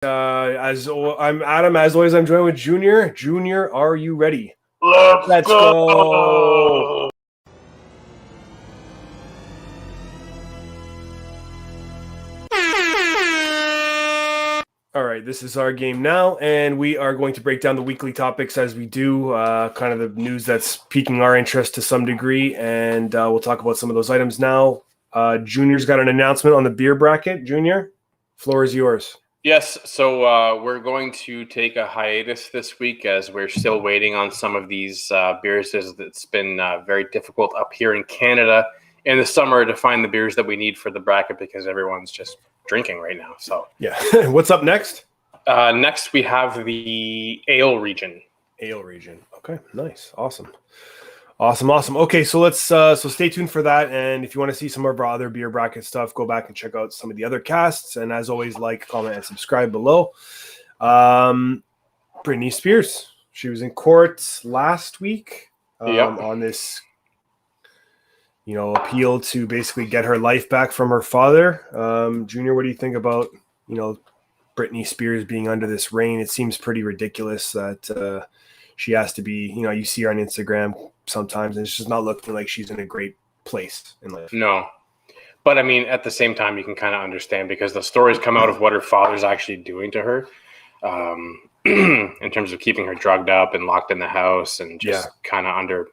I'm Adam. As always, I'm joined with Junior. Junior, are you ready? Let's go. All right, this is our game now, and we are going to break down the weekly topics as we do, kind of the news that's piquing our interest to some degree, and we'll talk about some of those items now. Junior's got an announcement on the beer bracket. Junior, floor is yours. Yes, so we're going to take a hiatus this week as we're still waiting on some of these beers. It's been very difficult up here in Canada in the summer to find the beers that we need for the bracket because everyone's just drinking right now. So yeah, what's up next? Next we have the ale region. Ale region. Okay, nice, awesome. Okay, so let's so stay tuned for that. And if you want to see some of our other beer bracket stuff, go back and check out some of the other casts. And as always, like, comment, and subscribe below. Britney Spears. She was in court last week on this, appeal to basically get her life back from her father. Junior, what do you think about, Britney Spears being under this reign? It seems pretty ridiculous that she has to be, you see her on Instagram sometimes, and it's just not looking like she's in a great place in life. No. But, I mean, at the same time, you can kind of understand because the stories come out of what her father's actually doing to her in terms of keeping her drugged up and locked in the house and just kind of under,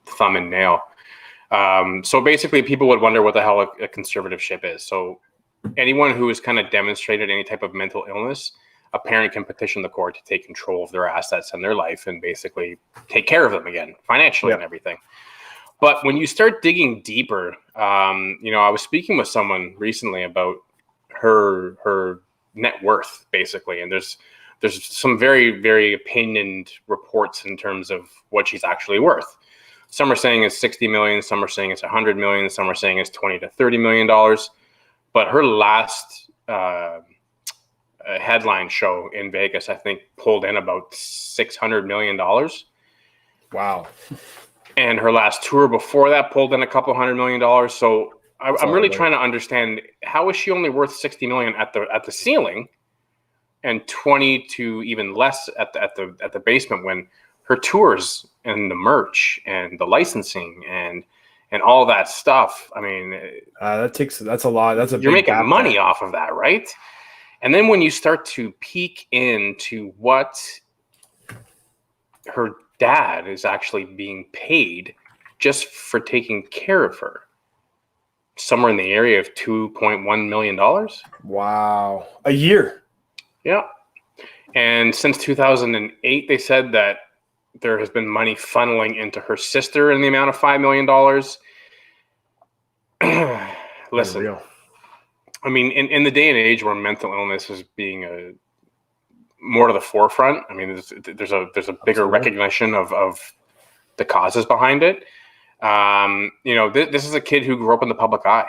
thumb and nail. So basically, people would wonder what the hell a conservatorship is. So anyone who has kind of demonstrated any type of mental illness, a parent can petition the court to take control of their assets and their life and basically take care of them again, financially and everything. But when you start digging deeper, I was speaking with someone recently about her net worth, basically, and there's some very, very opinioned reports in terms of what she's actually worth. Some are saying it's $60 million, some are saying it's $100 million, some are saying it's $20 to $30 million. But her last headline show in Vegas, I think, pulled in about $600 million. Wow. And her last tour before that pulled in a couple $100 million. So I'm really trying to understand, how is she only worth $60 million at the ceiling and 20 to even less at the basement, when her tours and the merch and the licensing and all that stuff, I mean, that's a lot. You're making money off of that, right? And then when you start to peek into what her dad is actually being paid just for taking care of her, somewhere in the area of $2.1 million. Wow. A year. Yeah. And since 2008, they said that there has been money funneling into her sister in the amount of $5 million. Listen. Unreal. I mean, in the day and age where mental illness is being more to the forefront, I mean, there's a bigger recognition of the causes behind it. This is a kid who grew up in the public eye.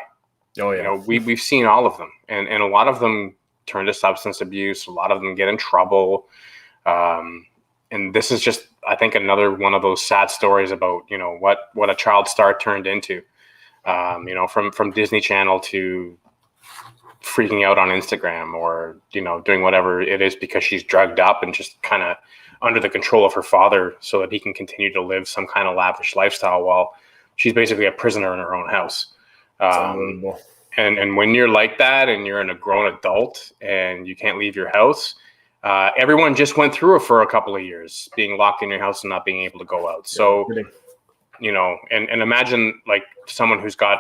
Oh yeah. We've seen all of them, and a lot of them turn to substance abuse. A lot of them get in trouble, and this is just, I think, another one of those sad stories about what a child star turned into. From Disney Channel to freaking out on Instagram or, doing whatever it is because she's drugged up and just kind of under the control of her father so that he can continue to live some kind of lavish lifestyle while she's basically a prisoner in her own house. And when you're like that and you're a grown adult and you can't leave your house, everyone just went through it for a couple of years, being locked in your house and not being able to go out. So, and imagine like someone who's got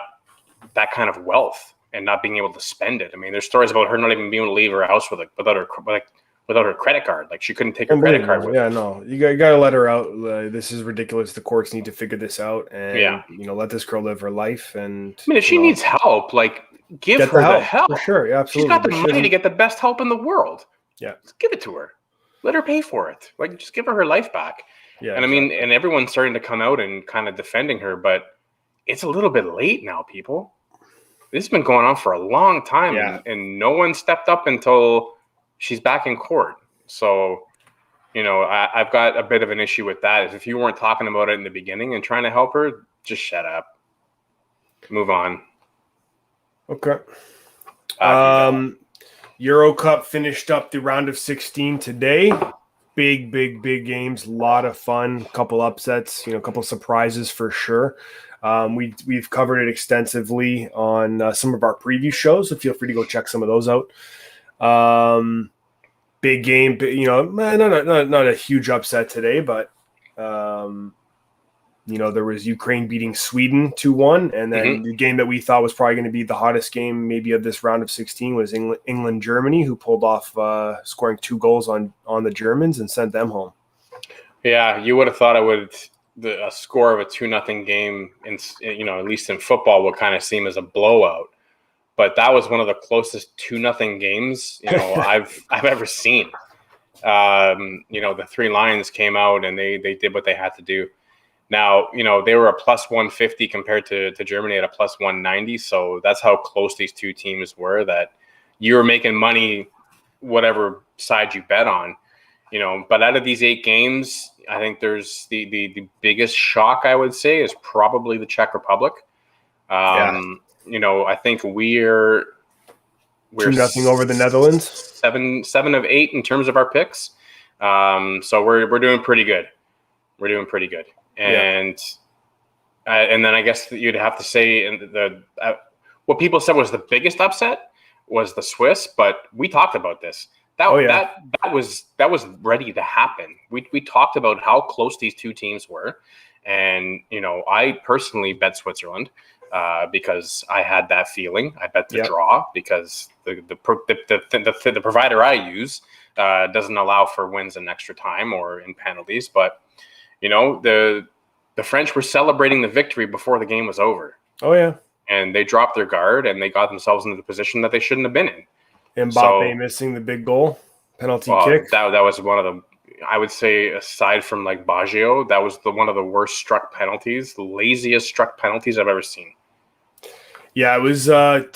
that kind of wealth and not being able to spend it. I mean, there's stories about her not even being able to leave her house without her credit card. Like she couldn't take her credit card with her. Yeah, no, you got to let her out. This is ridiculous. The courts need to figure this out and let this girl live her life. And I mean, if she needs help, like give her the help. For sure, yeah, absolutely. She's got the money to get the best help in the world. Yeah, just give it to her. Let her pay for it. Like just give her life back. Yeah, and I mean, and everyone's starting to come out and kind of defending her, but it's a little bit late now, people. This has been going on for a long time, and no one stepped up until she's back in court. So, I've got a bit of an issue with that. If you weren't talking about it in the beginning and trying to help her, just shut up. Move on. Okay. Euro Cup finished up the round of 16 today. Big games, a lot of fun, couple upsets, a couple surprises for sure. We've covered it extensively on some of our preview shows, so feel free to go check some of those out. Big game, not a huge upset today, but there was Ukraine beating Sweden 2-1, and then the game that we thought was probably going to be the hottest game maybe of this round of 16 was England-Germany, who pulled off scoring 2 goals on the Germans and sent them home. Yeah, you would have thought a score of a 2-0 game, at least in football, would kind of seem as a blowout. But that was one of the closest 2-0 games I've ever seen. The 3 Lions came out and they did what they had to do. Now, they were a plus 150 compared to Germany at a plus 190. So that's how close these two teams were, that you were making money whatever side you bet on. But out of these 8 games, I think there's the biggest shock, I would say, is probably the Czech Republic. I think we're 2-0 over the Netherlands. 7 of 8 in terms of our picks. So we're doing pretty good. We're doing pretty good. And then I guess you'd have to say what people said was the biggest upset was the Swiss, but we talked about this. That was ready to happen. We talked about how close these two teams were, and I personally bet Switzerland because I had that feeling. I bet the draw because the provider I use doesn't allow for wins in extra time or in penalties, but. The French were celebrating the victory before the game was over. Oh, yeah. And they dropped their guard, and they got themselves into the position that they shouldn't have been in. Mbappe missing the big goal, penalty kick. That was one of the, I would say, aside from like Baggio, that was one of the worst struck penalties, the laziest struck penalties I've ever seen. Yeah, it was, a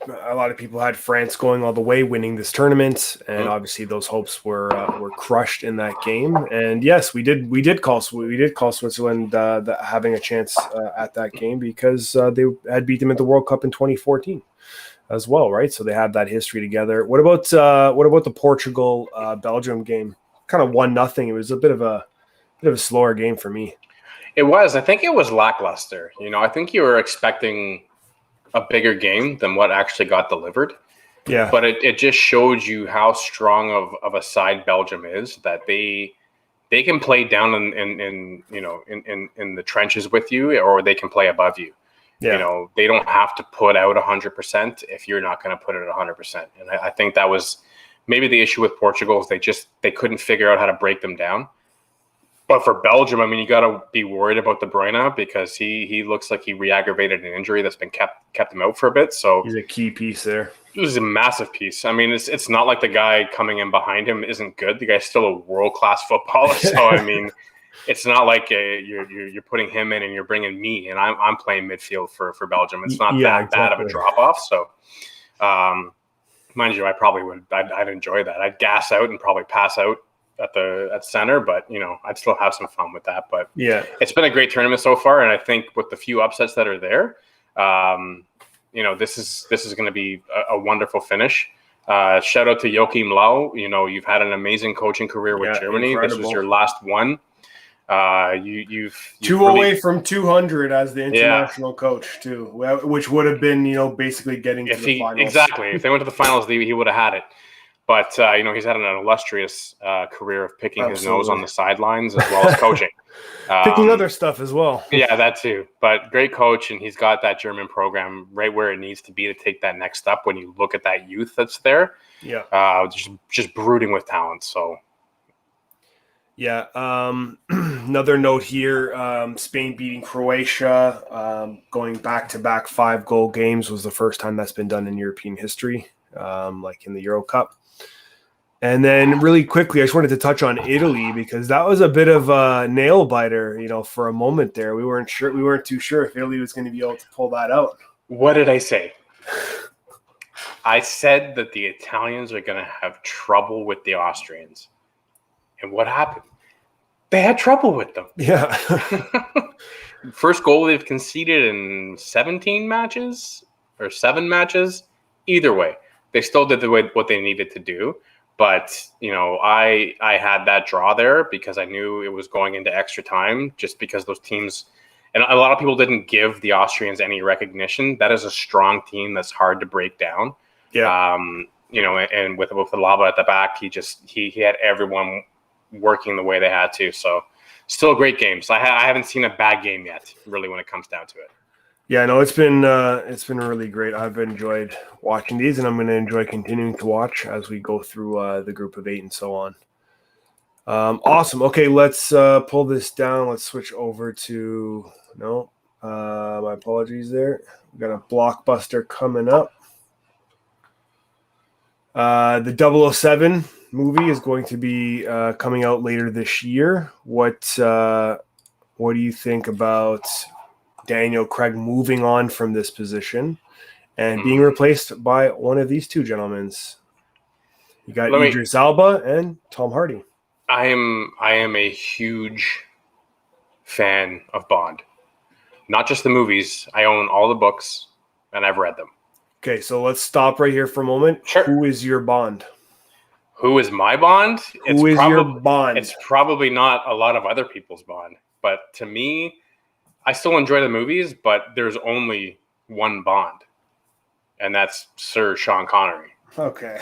lot of people had France going all the way, winning this tournament, and obviously those hopes were crushed in that game. And yes, we did call Switzerland having a chance at that game because they had beat them at the World Cup in 2014 as well, right? So they have that history together. What about the Portugal Belgium game? Kind of 1-0. It was a bit of a slower game for me. It was. I think it was lackluster. I think you were expecting a bigger game than what actually got delivered. Yeah. But it just showed you how strong of a side Belgium is, that they can play down in the trenches with you, or they can play above you. Yeah. They don't have to put out 100% if you're not going to put it at 100%. And I think that was maybe the issue with Portugal is they couldn't figure out how to break them down. But for Belgium, I mean, you got to be worried about De Bruyne because he looks like he re-aggravated an injury that's been kept him out for a bit. So he's a key piece there. It was a massive piece. I mean, it's not like the guy coming in behind him isn't good. The guy's still a world-class footballer. So I mean, it's not like you're putting him in and you're bringing me, and I'm playing midfield for Belgium. It's not that bad of a drop-off. So, mind you, I'd enjoy that. I'd gas out and probably pass out at center, but I'd still have some fun with that. But yeah, it's been a great tournament so far, and I think with the few upsets that are there, this is going to be a wonderful finish. Shout out to Joachim Löw. You've had an amazing coaching career with Germany. Incredible. This was your last one. You've away from 200 as the international coach too, which would have been basically getting to the finals. Exactly. If they went to the finals, he would have had it. But, he's had an illustrious career of picking his nose on the sidelines as well as coaching. Picking other stuff as well. Yeah, that too. But great coach, and he's got that German program right where it needs to be to take that next step when you look at that youth that's there. Yeah. Just brooding with talent. So. Yeah. Another note here, Spain beating Croatia, going back-to-back 5-goal games was the first time that's been done in European history, like in the Euro Cup. And then really quickly, I just wanted to touch on Italy because that was a bit of a nail biter, for a moment there. We weren't too sure if Italy was going to be able to pull that out. What did I say? I said that the Italians are going to have trouble with the Austrians. And what happened? They had trouble with them. Yeah. First goal they've conceded in 17 matches or 7 matches. Either way, They still did what they needed to do. But, I had that draw there because I knew it was going into extra time, just because those teams, and a lot of people didn't give the Austrians any recognition. That is a strong team that's hard to break down. Yeah. And with Lava at the back, he had everyone working the way they had to. So still great games. I haven't seen a bad game yet, really, when it comes down to it. Yeah, no, it's been really great. I've enjoyed watching these, and I'm going to enjoy continuing to watch as we go through the group of 8 and so on. Awesome. Okay, let's pull this down. Let's switch over to my apologies there. We've got a blockbuster coming up. The 007 movie is going to be coming out later this year. What do you think about Daniel Craig moving on from this position and being replaced by one of these two gentlemen? You got Idris Elba and Tom Hardy. I am a huge fan of Bond. Not just the movies. I own all the books and I've read them. Okay, so let's stop right here for a moment. Sure. Who is your Bond? Who is my Bond? Your Bond? It's probably not a lot of other people's Bond. But to me, I still enjoy the movies, but there's only one Bond. And that's Sir Sean Connery. Okay.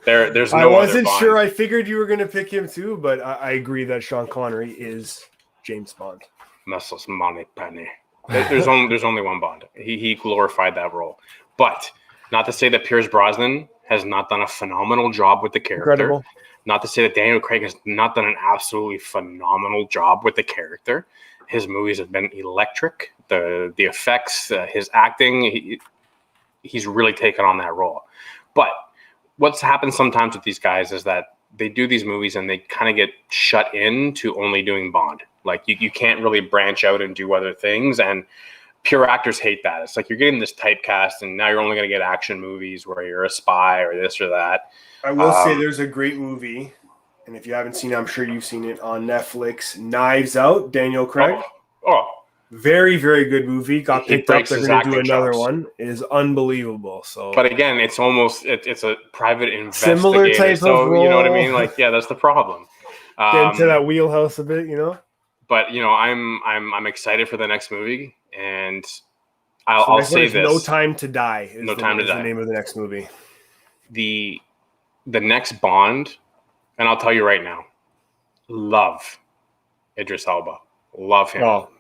There's no I wasn't other sure. I figured you were going to pick him too, but I agree that Sean Connery is James Bond. Muscles, money, penny. There's only one Bond. He glorified that role. But not to say that Pierce Brosnan has not done a phenomenal job with the character. Incredible. Not to say that Daniel Craig has not done an absolutely phenomenal job with the character. His movies have been electric. The effects, his acting, he's really taken on that role. But what's happened sometimes with these guys is that they do these movies and they kind of get shut in to only doing Bond. Like you can't really branch out and do other things. And pure actors hate that. It's like you're getting this typecast and now you're only going to get action movies where you're a spy or this or that. I will say there's a great movie, and if you haven't seen it, I'm sure you've seen it on Netflix, Knives Out, Daniel Craig. Oh. Very, very good movie. Got picked up. They're going to do another chops. one. It is unbelievable. So, but again, it's almost it's a private investigator. Similar type of role. You know what I mean? Like, yeah, that's the problem. Get into that wheelhouse a bit, But I'm excited for the next movie, and I'll say this: No Time to Die. No Time to Die. The name of the next movie. The next Bond, and I'll tell you right now, love Idris Elba. Love him. Oh.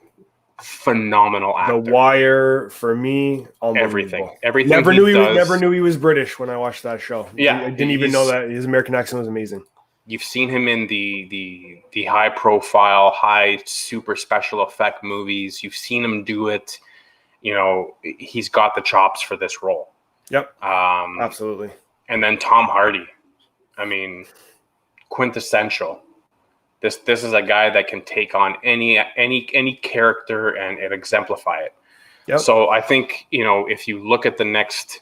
Phenomenal actor. The Wire, for me, everything. Never knew he was British when I watched that show. Yeah, I didn't even know that his American accent was amazing. You've seen him in the high profile, high super special effect movies. You've seen him do it. He's got the chops for this role. Yep. Absolutely. And then Tom Hardy. I mean, quintessential. This is a guy that can take on any character and exemplify it. Yep. So I think, if you look at the next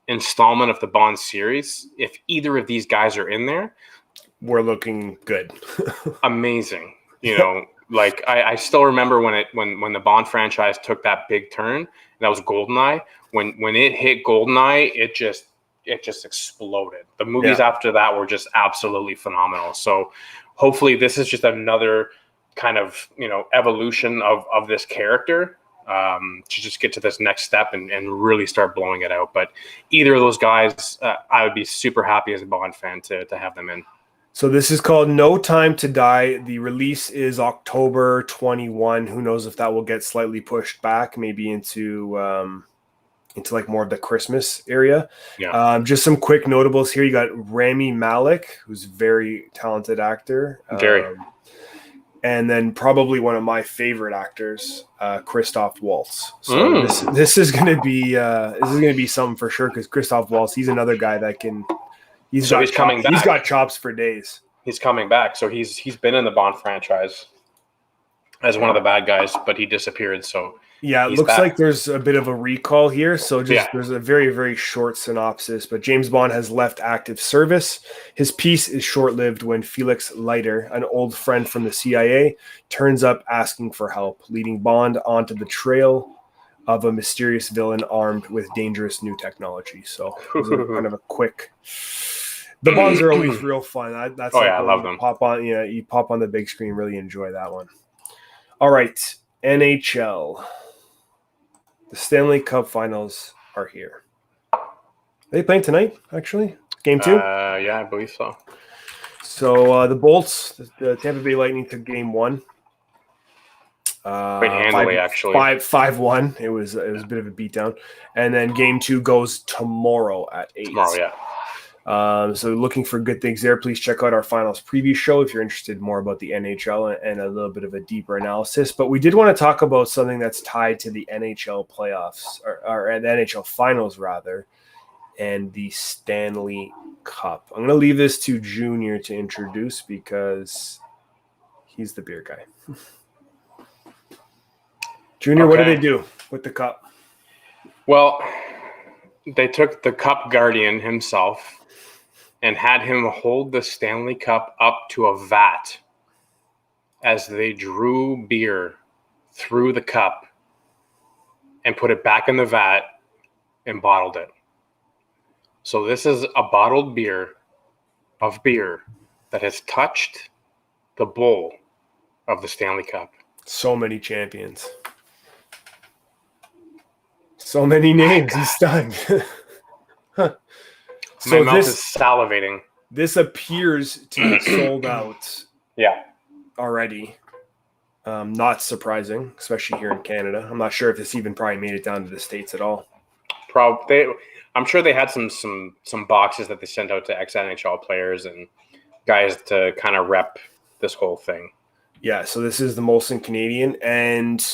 installment of the Bond series, if either of these guys are in there, we're looking good. Amazing. Like I still remember when the Bond franchise took that big turn, and that was GoldenEye. When it hit GoldenEye, it just exploded. The movies after that were just absolutely phenomenal. So hopefully this is just another kind of, evolution of this character to just get to this next step and really start blowing it out. But either of those guys, I would be super happy as a Bond fan to have them in. So this is called No Time to Die. The release is October 21. Who knows if that will get slightly pushed back, maybe into like more of the Christmas area. Yeah. Just some quick notables here. You got Rami Malek, who's a very talented actor. Very. And then probably one of my favorite actors, Christoph Waltz. So this is going to be something for sure, because Christoph Waltz, he's another guy that can. He's coming back. He's got chops for days. He's coming back. So he's been in the Bond franchise as one of the bad guys, but he disappeared. So yeah, it looks like there's a bit of a recall here. So there's a very, very short synopsis. But James Bond has left active service. His peace is short-lived when Felix Leiter, an old friend from the CIA, turns up asking for help, leading Bond onto the trail of a mysterious villain armed with dangerous new technology. So it was kind of a quick. The Bonds are always real fun. That's I love them. Pop on, you pop on the big screen, really enjoy that one. All right, NHL. The Stanley Cup Finals are here. Are they playing tonight? Actually, Game 2. Yeah, I believe so. So the Bolts, the Tampa Bay Lightning took Game 1. Quite handily, actually. 5-1. It was a bit of a beatdown, and then Game 2 goes tomorrow at 8. Tomorrow, yeah. So looking for good things there. Please check out our finals preview show if you're interested more about the NHL and a little bit of a deeper analysis. But we did want to talk about something that's tied to the NHL playoffs or the NHL finals rather, and the Stanley Cup. I'm going to leave this to Junior to introduce because he's the beer guy. Junior, What do they do with the cup? Well, they took the Cup Guardian himself and had him hold the Stanley Cup up to a vat as they drew beer through the cup and put it back in the vat and bottled it. So this is a bottled beer that has touched the bowl of the Stanley Cup. So many champions. So many names. He's stunned. Huh. My mouth is salivating. This appears to be sold out. Yeah. Already. Not surprising, especially here in Canada. I'm not sure if this even probably made it down to the States at all. I'm sure they had some boxes that they sent out to ex-NHL players and guys to kind of rep this whole thing. Yeah, so this is the Molson Canadian, and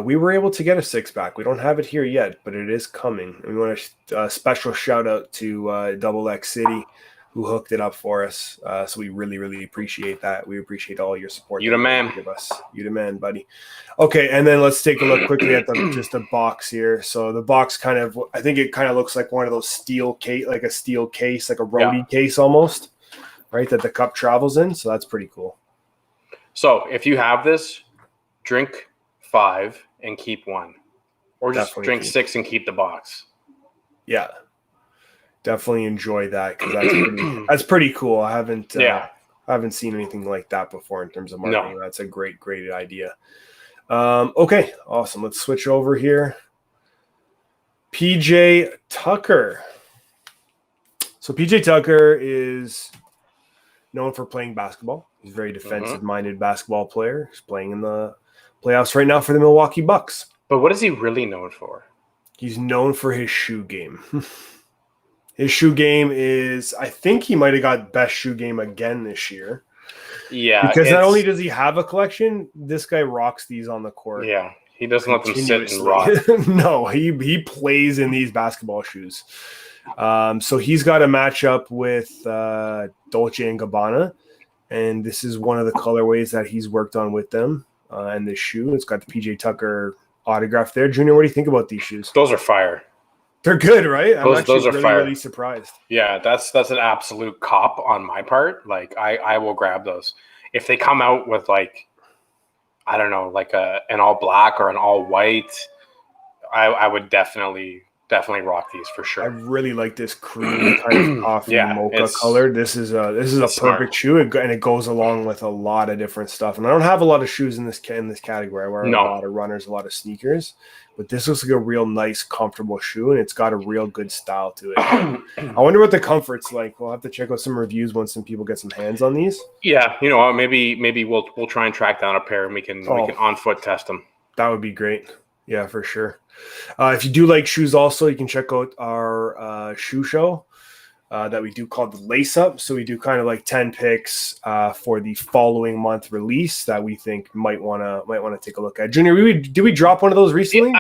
we were able to get a 6-pack. We don't have it here yet, but it is coming. We want a special shout out to Double X City, who hooked it up for us. So we really, really appreciate that. We appreciate all your support. You the man. Give us. You the man, buddy. Okay, and then let's take a look quickly at just the box here. So the box I think it kind of looks like one of those steel case, like a steel case, like a roadie case almost, right? That the cup travels in. So that's pretty cool. So if you have this, drink 5 and keep 1, or just definitely drink 6 and keep the box. Yeah, definitely enjoy that because that's pretty cool. I haven't seen anything like that before in terms of marketing. No. That's a great idea. Okay, awesome. Let's switch over here. PJ Tucker. So PJ Tucker is known for playing basketball. He's a very defensive-minded basketball player. He's playing in the playoffs right now for the Milwaukee Bucks. But what is he really known for? He's known for his shoe game. His shoe game is, I think he might have got best shoe game again this year. Yeah. Because not only does he have a collection, this guy rocks these on the court. Yeah. He doesn't let them sit and rot. No, he plays in these basketball shoes. So he's got a matchup with Dolce & Gabbana. And this is one of the colorways that he's worked on with them. And this shoe, it's got the PJ Tucker autograph there. Junior, what do you think about these shoes? Those are fire. They're good, right? I'm actually those are fire. Really surprised. Yeah, that's an absolute cop on my part. Like I will grab those. If they come out with like, I don't know, like an all black or an all white, I would definitely rock these for sure. I really like this cream kind of coffee mocha color. This is a perfect shoe, and it goes along with a lot of different stuff. And I don't have a lot of shoes in this category. I wear a lot of runners, a lot of sneakers, but this looks like a real nice, comfortable shoe, and it's got a real good style to it. I wonder what the comfort's like. We'll have to check out some reviews once some people get some hands on these. Yeah, maybe we'll try and track down a pair, and we can on foot test them. That would be great. Yeah, for sure. If you do like shoes also, you can check out our shoe show that we do called the Lace Up. So we do kind of like 10 picks for the following month release that we think might want to take a look at. Junior, did we drop one of those recently?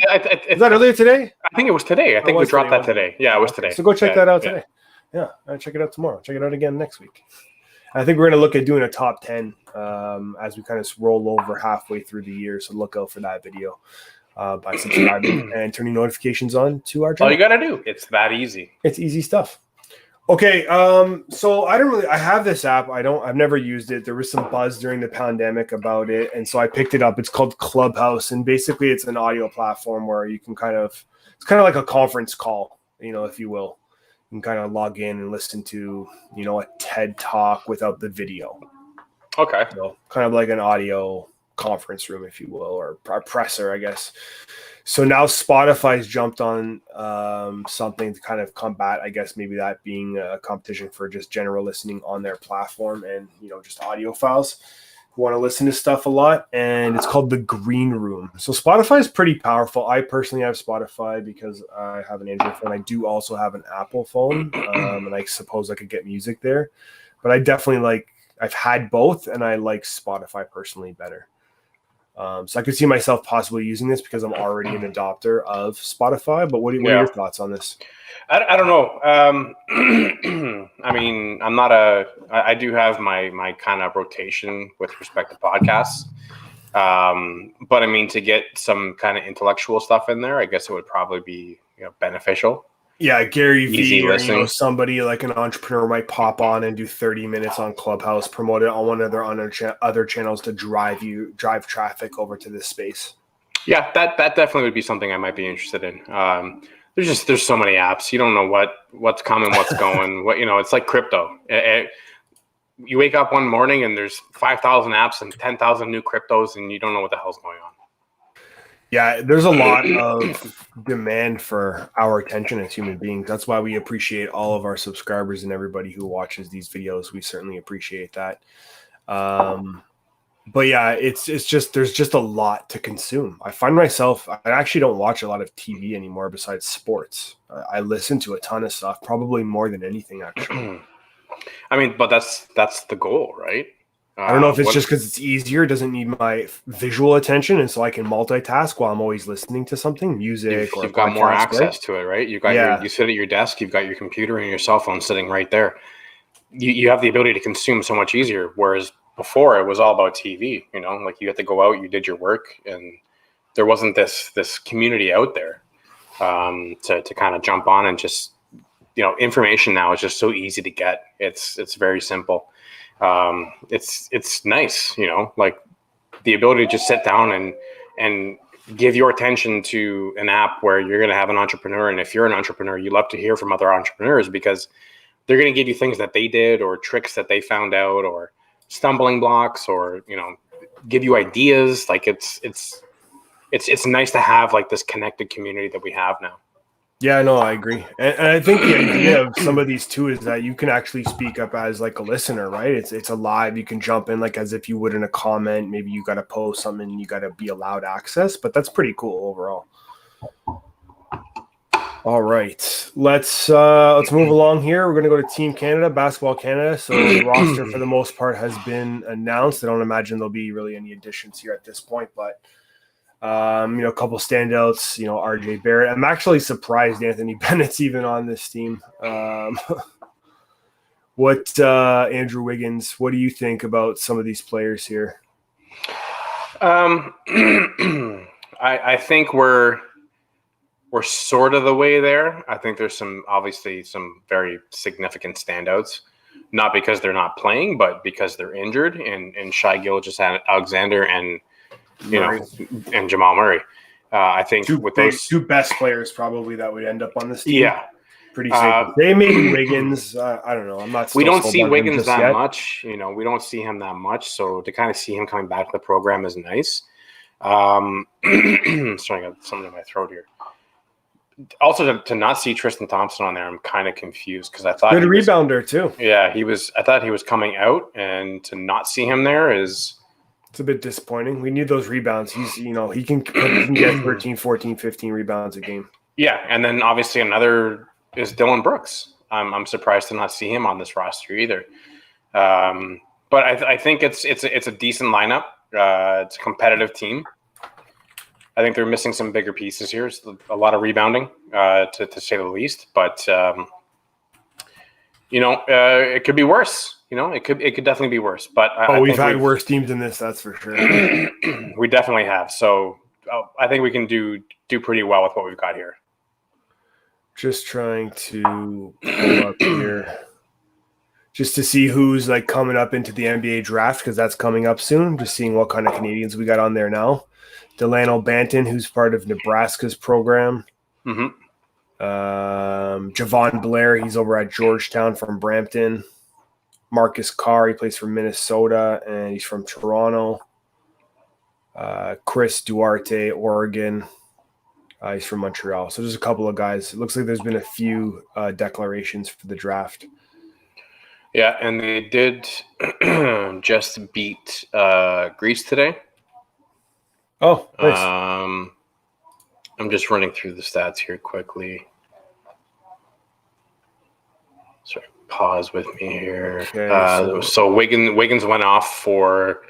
Is that earlier today? I think it was today. I think we dropped that today. Yeah, it was today. So go check that out today. Yeah, I'll check it out tomorrow. Check it out again next week. I think we're going to look at doing a top 10 as we kind of roll over halfway through the year. So look out for that video. By subscribing and turning notifications on to our channel. All you got to do. It's that easy. It's easy stuff. Okay, so I have this app. I've never used it. There was some buzz during the pandemic about it, and so I picked it up. It's called Clubhouse, and basically it's an audio platform where you can it's kind of like a conference call, if you will. You can kind of log in and listen to, a TED talk without the video. Okay. So kind of like an audio conference room, if you will, or a presser, I guess. So now Spotify's jumped on something to kind of combat, I guess, maybe that being a competition for just general listening on their platform and, just audio files who want to listen to stuff a lot. And it's called the Green Room. So Spotify is pretty powerful. I personally have Spotify because I have an Android phone. I do also have an Apple phone, and I suppose I could get music there. But I definitely I've had both, and I like Spotify personally better. So I could see myself possibly using this because I'm already an adopter of Spotify. But what are your thoughts on this? I don't know. I mean, I do have my kind of rotation with respect to podcasts. But I mean, to get some kind of intellectual stuff in there, I guess it would probably be beneficial. Yeah, Gary Easy Vee or listening. somebody like an entrepreneur might pop on and do 30 minutes on Clubhouse, promote it on one of their other channels to drive traffic over to this space. Yeah, that definitely would be something I might be interested in. There's so many apps. You don't know what's coming, what's going. It's like crypto. You wake up one morning and there's 5,000 apps and 10,000 new cryptos, and you don't know what the hell's going on. Yeah, there's a lot of demand for our attention as human beings. That's why we appreciate all of our subscribers and everybody who watches these videos. We certainly appreciate that. But yeah, it's just there's just a lot to consume. I find myself I actually don't watch a lot of TV anymore besides sports. I listen to a ton of stuff, probably more than anything actually. I mean, but that's the goal, right? I don't know if it's just because it's easier, it doesn't need my visual attention, and so I can multitask while I'm always listening to something, music you've got more access to it, right? You sit at your desk, you've got your computer and your cell phone sitting right there. You have the ability to consume so much easier, whereas before it was all about TV. Like you had to go out, you did your work, and there wasn't this community out there to kind of jump on and just information now is just so easy to get. It's very simple. It's nice, like the ability to just sit down and give your attention to an app where you're going to have an entrepreneur. And if you're an entrepreneur, you love to hear from other entrepreneurs because they're going to give you things that they did or tricks that they found out or stumbling blocks or, give you ideas. Like it's nice to have like this connected community that we have now. Yeah, no, I agree. And I think the idea of some of these too is that you can actually speak up as like a listener, right? It's a live, you can jump in like as if you would in a comment. Maybe you got to post something and you got to be allowed access, but that's pretty cool overall. All right, let's move along here. We're going to go to Team Canada, Basketball Canada. So the roster for the most part has been announced. I don't imagine there'll be really any additions here at this point, but a couple standouts, RJ Barrett. I'm actually surprised Anthony Bennett's even on this team. Andrew Wiggins, what do you think about some of these players here? I think we're sort of the way there. I think there's obviously some very significant standouts, not because they're not playing, but because they're injured and Shai Gilgeous-Alexander and and Jamal Murray. I think those two best players probably that would end up on this team. Yeah, pretty safe. They maybe Wiggins. I don't know. I'm not. We don't see Wiggins that much. We don't see him that much. So to kind of see him coming back to the program is nice. Sorry, I got something in my throat here. Also, to not see Tristan Thompson on there, I'm kind of confused because I thought good rebounder too. Yeah, I thought he was coming out, and to not see him there is. It's a bit disappointing. We need those rebounds. He's, he can get 13, 14, 15 rebounds a game. Yeah, and then obviously another is Dylan Brooks. I'm surprised to not see him on this roster either. But I think it's a decent lineup. It's a competitive team. I think they're missing some bigger pieces here. It's a lot of rebounding, to say the least. But it could be worse. It could definitely be worse. But we've had worse teams than this, that's for sure. We definitely have. So I think we can do pretty well with what we've got here. Just trying to pull up here just to see who's like coming up into the NBA draft because that's coming up soon. Just seeing what kind of Canadians we got on there now. Delano Banton, who's part of Nebraska's program. Mm-hmm. Javon Blair, he's over at Georgetown from Brampton. Marcus Carr, he plays for Minnesota, and he's from Toronto. Chris Duarte, Oregon. He's from Montreal. So there's a couple of guys. It looks like there's been a few declarations for the draft. Yeah, and they did just beat Greece today. Oh, nice. I'm just running through the stats here quickly. Sorry, pause with me here. Okay, so Wiggins went off for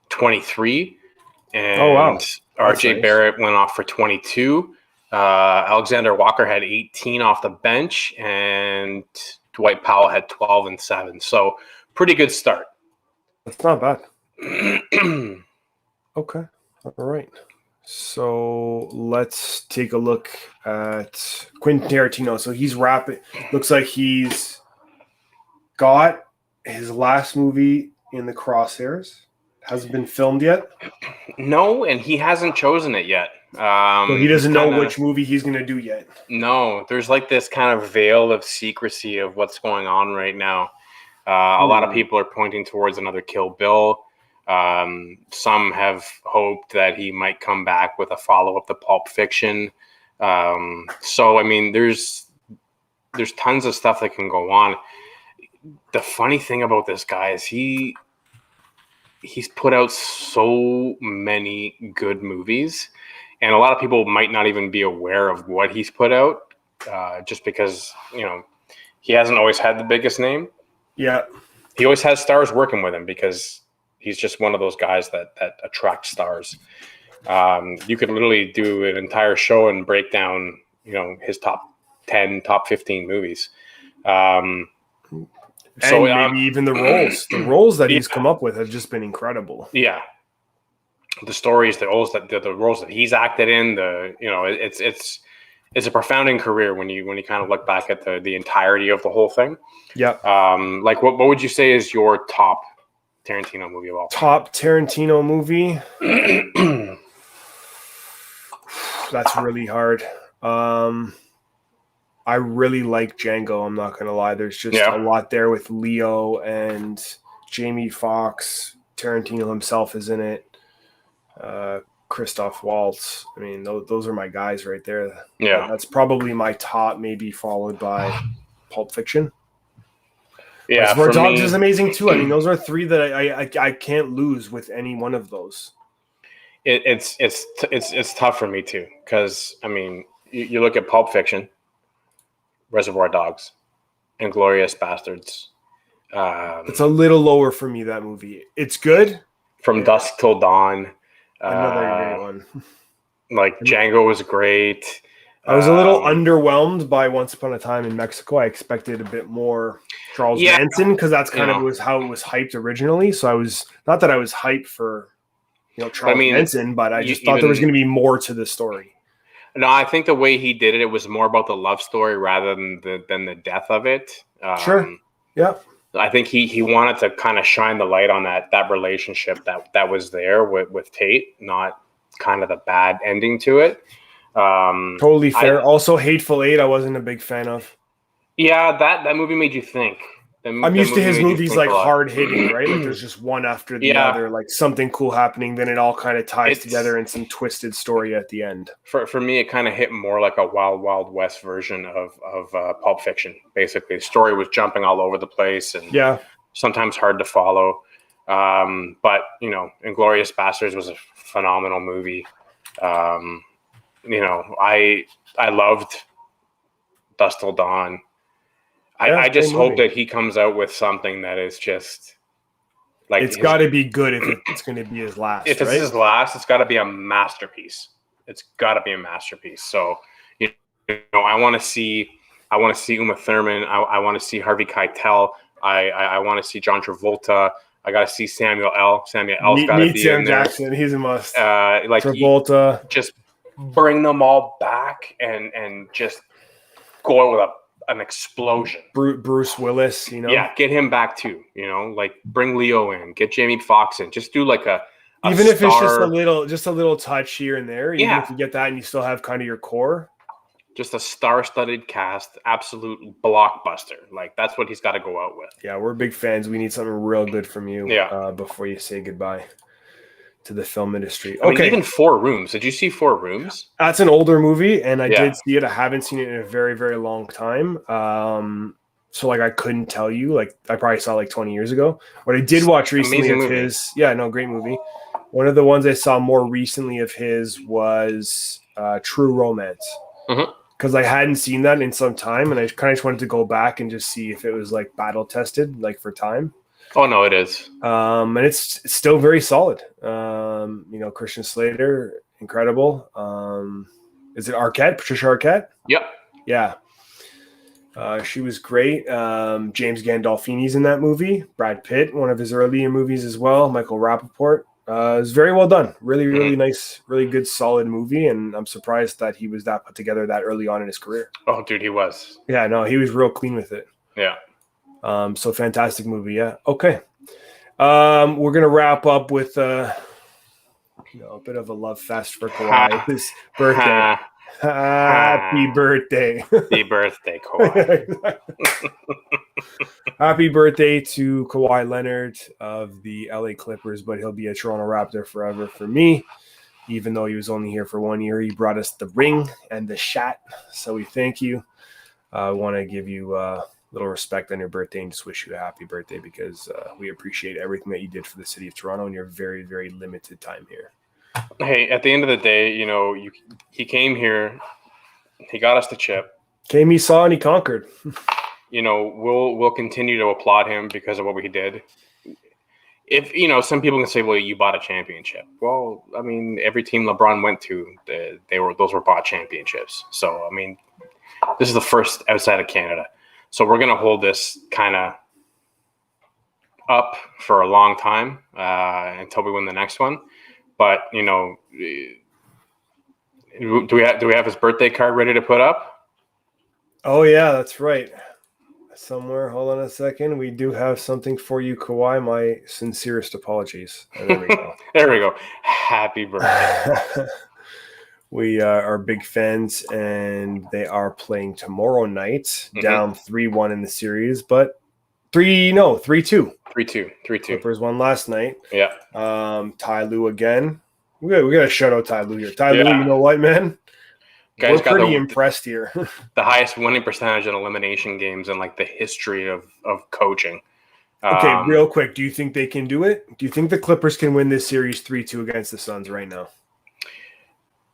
23, and RJ nice. Barrett went off for 22. Alexander Walker had 18 off the bench, and Dwight Powell had 12 and 7. So pretty good start. That's not bad. Okay. All right. So let's take a look at Quentin Tarantino. So he's rapping. Looks like he's got his last movie in the crosshairs. Hasn't been filmed yet. No, and he hasn't chosen it yet. So he doesn't know which movie he's going to do yet. No, there's like this kind of veil of secrecy of what's going on right now. A lot of people are pointing towards another Kill Bill. Some have hoped that he might come back with a follow-up to Pulp Fiction. So, I mean, there's tons of stuff that can go on. The funny thing about this guy is he's put out so many good movies, and a lot of people might not even be aware of what he's put out, just because, you know, he hasn't always had the biggest name. Yeah. He always has stars working with him because he's just one of those guys that attract stars. You could literally do an entire show and break down, you know, his top 10, top 15 movies. So maybe even the roles that he's come up with have just been incredible. Yeah, the stories, the roles that he's acted in, it's a profounding career when you kind of look back at the entirety of the whole thing. Yeah. Like what would you say is your top Tarantino movie of all time? Top Tarantino movie? That's really hard. I really like Django. I'm not going to lie. There's just a lot there with Leo and Jamie Foxx. Tarantino himself is in it. Christoph Waltz. I mean, those are my guys right there. Yeah. That's probably my top, maybe followed by Pulp Fiction. Yeah. Reservoir Dogs is amazing too. I mean, those are three that I can't lose with any one of those. It's tough for me too. Because, I mean, you look at Pulp Fiction, Reservoir Dogs, Inglourious Bastards. It's a little lower for me, that movie. It's good. From Dusk Till Dawn. Another great one. Like Django was great. I was a little underwhelmed by Once Upon a Time in Mexico. I expected a bit more Charles Manson because that's kind of how it was hyped originally. So I was not that I was hyped for Charles Manson, but I just thought there was going to be more to the story. No, I think the way he did it, it was more about the love story rather than the death of it. Sure. Yeah. I think he wanted to kind of shine the light on that relationship that was there with Tate, not kind of the bad ending to it. Totally fair. Also, Hateful Eight, I wasn't a big fan of. Yeah, that movie made you think. I'm used to his movies like hard hitting, right? Like there's just one after the other, like something cool happening, then it all kind of ties together in some twisted story at the end. For me, it kind of hit more like a Wild Wild West version of Pulp Fiction. Basically, the story was jumping all over the place and sometimes hard to follow. But Inglourious Bastards was a phenomenal movie. I loved Dusk Till Dawn. I just hope that he comes out with something that is just like it's got to be good if it's going to be his last. If it's his last, it's got to be a masterpiece. It's got to be a masterpiece. So I want to see Uma Thurman. I want to see Harvey Keitel. I want to see John Travolta. I got to see Samuel L. Samuel L's got to be Sam in there. Jackson. He's a must. Like Travolta. Just bring them all back and just go out with an explosion. Bruce Willis, you know? Yeah, get him back too. You know, like bring Leo in, get Jamie Foxx in. Just do like a even star. if it's just a little touch here and there, even if you get that and you still have kind of your core. Just a star-studded cast, absolute blockbuster. Like that's what he's got to go out with. Yeah, we're big fans. We need something real good from you before you say goodbye to the film industry. I mean, even 4 Rooms. Did you see 4 Rooms? That's an older movie, and I did see it. I haven't seen it in a very, very long time. So like I couldn't tell you. Like I probably saw it like 20 years ago. What I did watch recently of his, great movie. One of the ones I saw more recently of his was True Romance. Because I hadn't seen that in some time, and I kind of just wanted to go back and just see if it was like battle tested, like for time. Oh no, it is. And it's still very solid. Christian Slater, incredible. Is it Arquette? Patricia Arquette? Yep. Yeah. She was great. James Gandolfini's in that movie. Brad Pitt, one of his earlier movies as well. Michael Rappaport. It was very well done. Really, really nice, really good, solid movie. And I'm surprised that he was that put together that early on in his career. Oh, dude, he was. Yeah, no, he was real clean with it. Yeah. So fantastic movie. Yeah. Okay. We're going to wrap up with a bit of a love fest for Kawhi. His birthday. Happy birthday. Happy birthday, Kawhi. Happy birthday to Kawhi Leonard of the LA Clippers, but he'll be a Toronto Raptor forever for me. Even though he was only here for 1 year, he brought us the ring and the shot. So we thank you. I want to give you a little respect on your birthday and just wish you a happy birthday because we appreciate everything that you did for the city of Toronto in your very, very limited time here. Hey, at the end of the day, he came here, he got us the chip. Came, he saw, and he conquered. We'll continue to applaud him because of what he did. If some people can say, "Well, you bought a championship." Well, I mean, every team LeBron went to, those were bought championships. So, I mean, this is the first outside of Canada. So we're gonna hold this kind of up for a long time until we win the next one. But do we have his birthday card ready to put up? Oh yeah, that's right. Somewhere, hold on a second. We do have something for you, Kawhi. My sincerest apologies. And there we go. There we go. Happy birthday. We are big fans, and they are playing tomorrow night, down 3-1 in the series, but 3-2. 3-2. Clippers won last night. Yeah. Ty Lue again. We got to shout out Ty Lue here. Ty Lue, you know what, man? We're pretty impressed here. The highest winning percentage in elimination games in like the history of coaching. Okay, real quick. Do you think they can do it? Do you think the Clippers can win this series 3-2 against the Suns right now?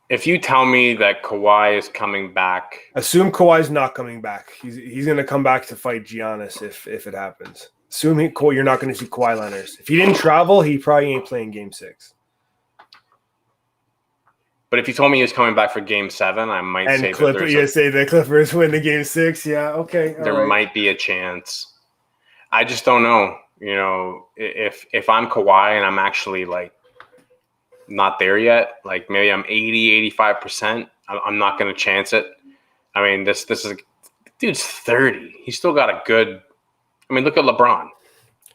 If you tell me that Kawhi is coming back. Assume Kawhi's not coming back. He's going to come back to fight Giannis if it happens. Assume you're not going to see Kawhi Leonard. If he didn't travel, he probably ain't playing Game 6. But if you told me he was coming back for Game 7, I might say say the Clippers win the Game 6. Yeah, okay. There might be a chance. I just don't know. If I'm Kawhi and I'm actually like not there yet, like maybe I'm 80-85%, I'm not going to chance it. I mean, this is dude's 30. He's still got a good. I mean, look at LeBron.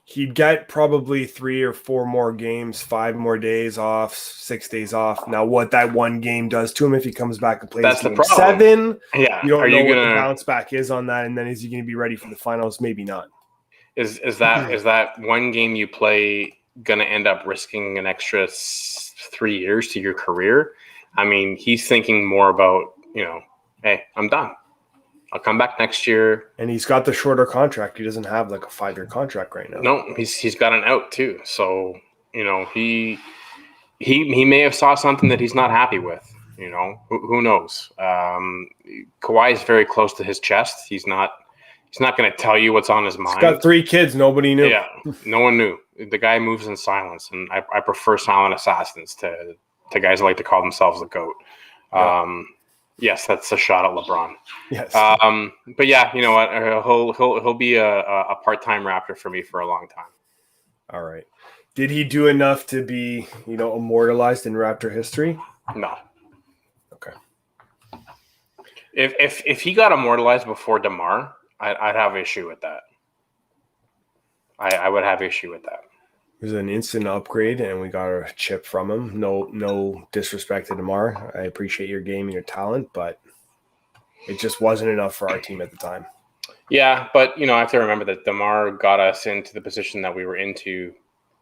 He'd get probably 3 or 4 more games, 5 more days off, 6 days off. Now, what that one game does to him if he comes back and plays That's Game the problem. 7, yeah, you don't know what the bounce back is on that, and then is he going to be ready for the finals? Maybe not. Is that one game you play going to end up risking an extra 3 years to your career? I mean, he's thinking more about, hey, I'm done. I'll come back next year. And he's got the shorter contract. He doesn't have like a 5-year contract right now. No, he's got an out too. So, he may have saw something that he's not happy with. Who knows? Kawhi is very close to his chest. He's not going to tell you what's on his mind. He's got 3 kids. Nobody knew. Yeah, no one knew. The guy moves in silence, and I prefer silent assassins to guys who like to call themselves the GOAT. Yeah. Yes, that's a shot at LeBron. Yes. But yeah, you know what? He'll be a part-time Raptor for me for a long time. All right. Did he do enough to be, immortalized in Raptor history? No. Okay. If he got immortalized before DeMar, I'd have issue with that. I would have issue with that. It was an instant upgrade, and we got a chip from him. No disrespect to DeMar. I appreciate your game and your talent, but it just wasn't enough for our team at the time. Yeah, but I have to remember that DeMar got us into the position that we were into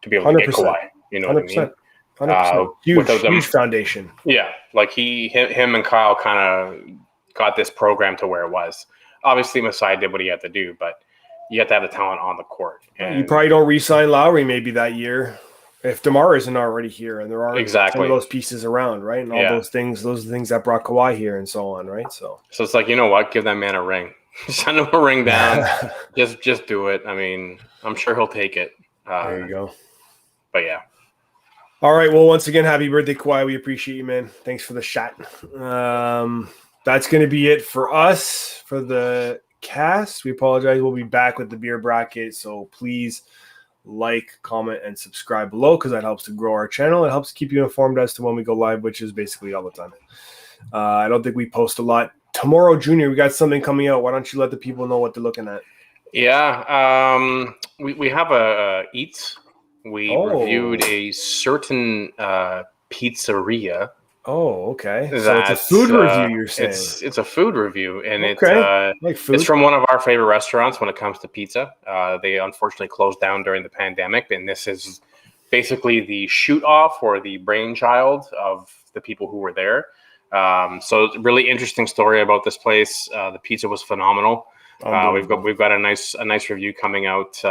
to be able to get Kawhi. You know 100%, what I mean? 100%. Huge foundation. Yeah, like him and Kyle kind of got this program to where it was. Obviously, Masai did what he had to do, but you have to have the talent on the court. And you probably don't re-sign Lowry maybe that year if DeMar isn't already here, and there are some of those pieces around, right? And all those are the things that brought Kawhi here and so on, right? So it's like, you know what? Give that man a ring. Send him a ring down. just do it. I mean, I'm sure he'll take it. There you go. But yeah. All right. Well, once again, happy birthday, Kawhi. We appreciate you, man. Thanks for the shot. That's going to be it for us for the cast. We apologize. We'll be back with the beer bracket. So please like, comment, and subscribe below because that helps to grow our channel. It helps keep you informed as to when we go live, which is basically all the time. I don't think we post a lot. Tomorrow, Junior, we got something coming out. Why don't you let the people know what they're looking at? Yeah. We have a Eats. We reviewed a certain pizzeria. Oh, okay. So it's a food review, you're saying? It's a food review, and it's from one of our favorite restaurants when it comes to pizza. They unfortunately closed down during the pandemic, and this is basically the shoot-off or the brainchild of the people who were there. So it's a really interesting story about this place. The pizza was phenomenal. We've got a nice review coming out.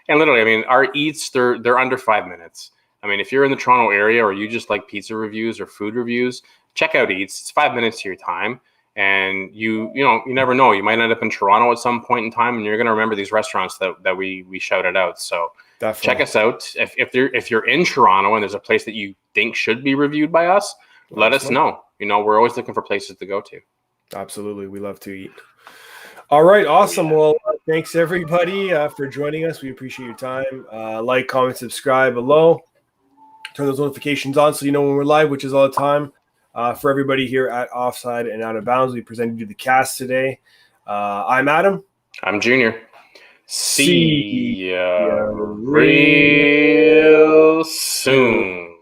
And literally, I mean, our Eats, they're under 5 minutes. I mean, if you're in the Toronto area or you just like pizza reviews or food reviews, check out Eats. It's 5 minutes to your time. And you never know. You might end up in Toronto at some point in time, and you're going to remember these restaurants that we shouted out. So definitely check us out. If you're in Toronto and there's a place that you think should be reviewed by us, let us know. We're always looking for places to go to. Absolutely. We love to eat. All right. Awesome. Well, thanks everybody for joining us. We appreciate your time. Like, comment, subscribe below. Turn those notifications on so you know when we're live, which is all the time. For everybody here at Offside and Out of Bounds, we presented you the cast today. I'm Adam. I'm Junior. See ya real soon.